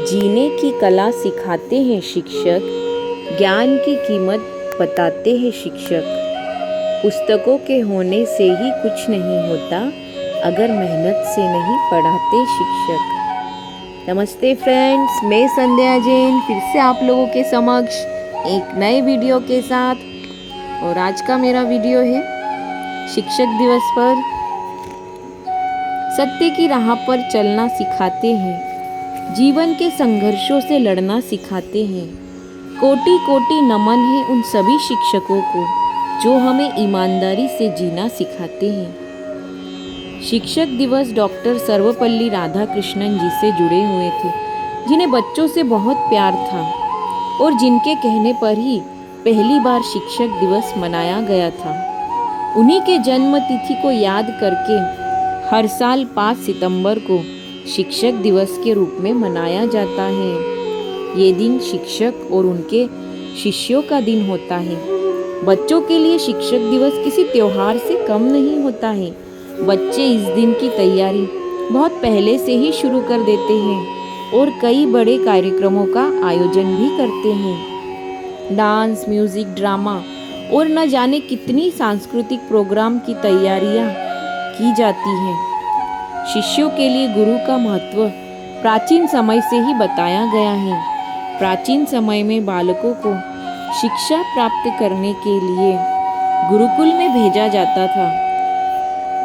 जीने की कला सिखाते हैं शिक्षक, ज्ञान की कीमत बताते हैं शिक्षक। पुस्तकों के होने से ही कुछ नहीं होता, अगर मेहनत से नहीं पढ़ाते शिक्षक। नमस्ते फ्रेंड्स, मैं संध्या जैन फिर से आप लोगों के समक्ष एक नए वीडियो के साथ। और आज का मेरा वीडियो है शिक्षक दिवस पर। सत्य की राह पर चलना सिखाते हैं, जीवन के संघर्षों से लड़ना सिखाते हैं। कोटि कोटि नमन है उन सभी शिक्षकों को जो हमें ईमानदारी से जीना सिखाते हैं। शिक्षक दिवस डॉक्टर सर्वपल्ली राधाकृष्णन जी से जुड़े हुए थे, जिन्हें बच्चों से बहुत प्यार था और जिनके कहने पर ही पहली बार शिक्षक दिवस मनाया गया था। उन्हीं के जन्म तिथि को याद करके हर साल 5 सितंबर को शिक्षक दिवस के रूप में मनाया जाता है। ये दिन शिक्षक और उनके शिष्यों का दिन होता है। बच्चों के लिए शिक्षक दिवस किसी त्योहार से कम नहीं होता है। बच्चे इस दिन की तैयारी बहुत पहले से ही शुरू कर देते हैं और कई बड़े कार्यक्रमों का आयोजन भी करते हैं। डांस, म्यूजिक, ड्रामा और न जाने कितनी सांस्कृतिक प्रोग्राम की तैयारियां की जाती हैं। शिष्यों के लिए गुरु का महत्व प्राचीन समय से ही बताया गया है। प्राचीन समय में बालकों को शिक्षा प्राप्त करने के लिए गुरुकुल में भेजा जाता था।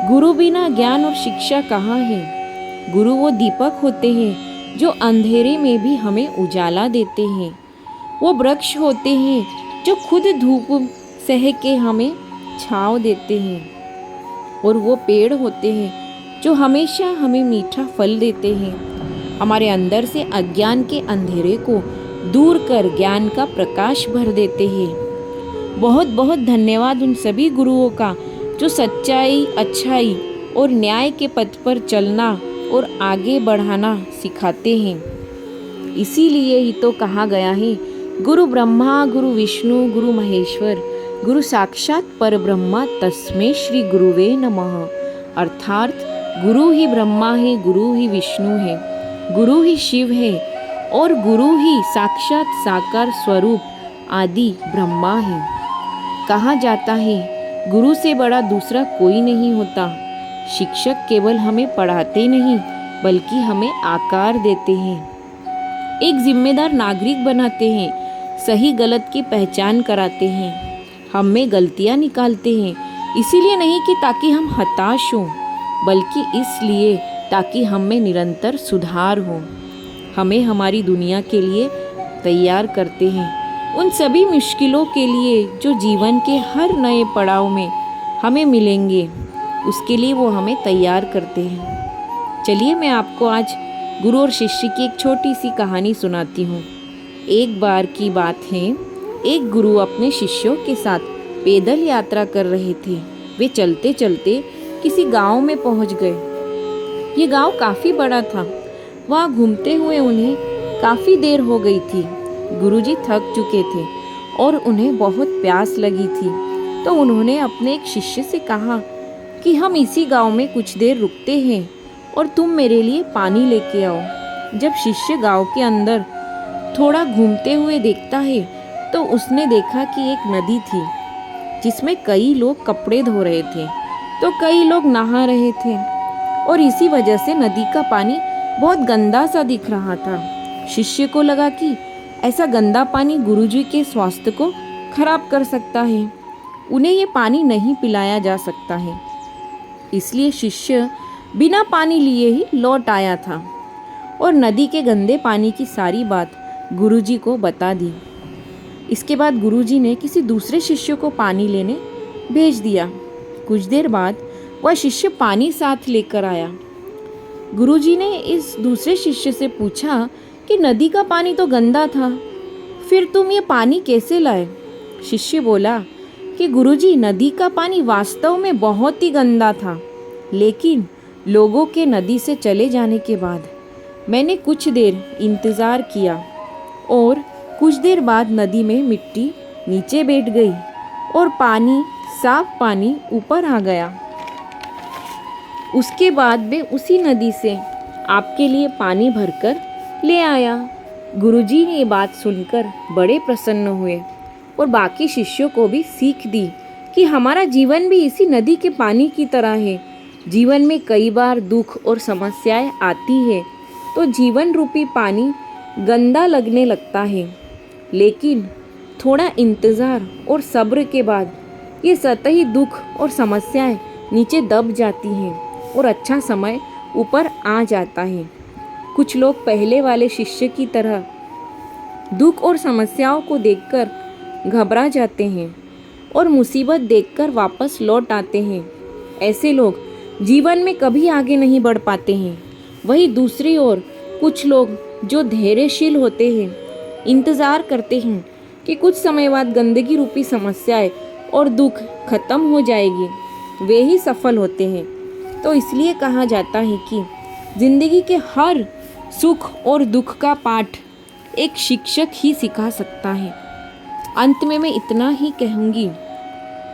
गुरु बिना ज्ञान और शिक्षा कहाँ है। गुरु वो दीपक होते हैं जो अंधेरे में भी हमें उजाला देते हैं। वो वृक्ष होते हैं जो खुद धूप सह के हमें छांव देते हैं। और वो पेड़ होते हैं जो हमेशा हमें मीठा फल देते हैं। हमारे अंदर से अज्ञान के अंधेरे को दूर कर ज्ञान का प्रकाश भर देते हैं। बहुत बहुत धन्यवाद उन सभी गुरुओं का जो सच्चाई, अच्छाई और न्याय के पथ पर चलना और आगे बढ़ाना सिखाते हैं। इसीलिए ही तो कहा गया है, गुरु ब्रह्मा गुरु विष्णु गुरु महेश्वर गुरु साक्षात परब्रह्मा तस्मै श्री गुरुवे नमः। अर्थात गुरु ही ब्रह्मा है, गुरु ही विष्णु है, गुरु ही शिव है और गुरु ही साक्षात साकार स्वरूप आदि ब्रह्मा है। कहा जाता है गुरु से बड़ा दूसरा कोई नहीं होता। शिक्षक केवल हमें पढ़ाते नहीं बल्कि हमें आकार देते हैं, एक जिम्मेदार नागरिक बनाते हैं, सही गलत की पहचान कराते हैं, हम में गलतियां निकालते हैं। इसीलिए नहीं कि ताकि हम हताश हों, बल्कि इसलिए ताकि हम में निरंतर सुधार हो। हमें हमारी दुनिया के लिए तैयार करते हैं, उन सभी मुश्किलों के लिए जो जीवन के हर नए पड़ाव में हमें मिलेंगे, उसके लिए वो हमें तैयार करते हैं। चलिए मैं आपको आज गुरु और शिष्य की एक छोटी सी कहानी सुनाती हूँ। एक बार की बात है, एक गुरु अपने शिष्यों के साथ पैदल यात्रा कर रहे थे। वे चलते चलते किसी गांव में पहुंच गए। ये गांव काफ़ी बड़ा था। वहाँ घूमते हुए उन्हें काफ़ी देर हो गई थी। गुरुजी थक चुके थे और उन्हें बहुत प्यास लगी थी। तो उन्होंने अपने एक शिष्य से कहा कि हम इसी गांव में कुछ देर रुकते हैं और तुम मेरे लिए पानी लेके आओ। जब शिष्य गांव के अंदर थोड़ा घूमते हुए देखता है तो उसने देखा कि एक नदी थी जिसमें कई लोग कपड़े धो रहे थे तो कई लोग नहा रहे थे और इसी वजह से नदी का पानी बहुत गंदा सा दिख रहा था। शिष्य को लगा कि ऐसा गंदा पानी गुरुजी के स्वास्थ्य को खराब कर सकता है, उन्हें ये पानी नहीं पिलाया जा सकता है। इसलिए शिष्य बिना पानी लिए ही लौट आया था और नदी के गंदे पानी की सारी बात गुरुजी को बता दी। इसके बाद गुरुजी ने किसी दूसरे शिष्य को पानी लेने भेज दिया। कुछ देर बाद वह शिष्य पानी साथ लेकर आया। गुरुजी ने इस दूसरे शिष्य से पूछा कि नदी का पानी तो गंदा था, फिर तुम ये पानी कैसे लाए? शिष्य बोला कि गुरुजी, नदी का पानी वास्तव में बहुत ही गंदा था, लेकिन लोगों के नदी से चले जाने के बाद मैंने कुछ देर इंतज़ार किया और कुछ देर बाद नदी में मिट्टी नीचे बैठ गई और पानी, साफ पानी ऊपर आ गया। उसके बाद वे उसी नदी से आपके लिए पानी भरकर ले आया। गुरुजी ने ये बात सुनकर बड़े प्रसन्न हुए और बाकी शिष्यों को भी सीख दी कि हमारा जीवन भी इसी नदी के पानी की तरह है। जीवन में कई बार दुख और समस्याएं आती है तो जीवन रूपी पानी गंदा लगने लगता है, लेकिन थोड़ा इंतज़ार और सब्र के बाद ये सतही दुख और समस्याएं नीचे दब जाती हैं और अच्छा समय ऊपर आ जाता है। कुछ लोग पहले वाले शिष्य की तरह दुख और समस्याओं को देखकर घबरा जाते हैं और मुसीबत देखकर वापस लौट आते हैं। ऐसे लोग जीवन में कभी आगे नहीं बढ़ पाते हैं। वहीं दूसरी ओर कुछ लोग जो धैर्यशील होते हैं, इंतज़ार करते हैं कि कुछ समय बाद गंदगी रूपी समस्याएं और दुख खत्म हो जाएगी, वे ही सफल होते हैं। तो इसलिए कहा जाता है कि जिंदगी के हर सुख और दुख का पाठ एक शिक्षक ही सिखा सकता है। अंत में मैं इतना ही कहूँगी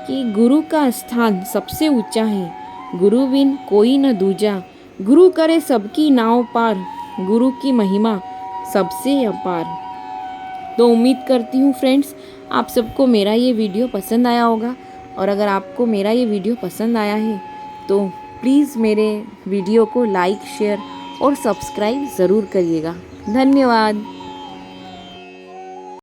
कि गुरु का स्थान सबसे ऊंचा है। गुरु बिन कोई न दूजा, गुरु करे सबकी नाव पार, गुरु की महिमा सबसे अपार। तो उम्मीद करती हूँ फ्रेंड्स आप सबको मेरा ये वीडियो पसंद आया होगा, और अगर आपको मेरा ये वीडियो पसंद आया है तो प्लीज़ मेरे वीडियो को लाइक, शेयर और सब्सक्राइब ज़रूर करिएगा। धन्यवाद।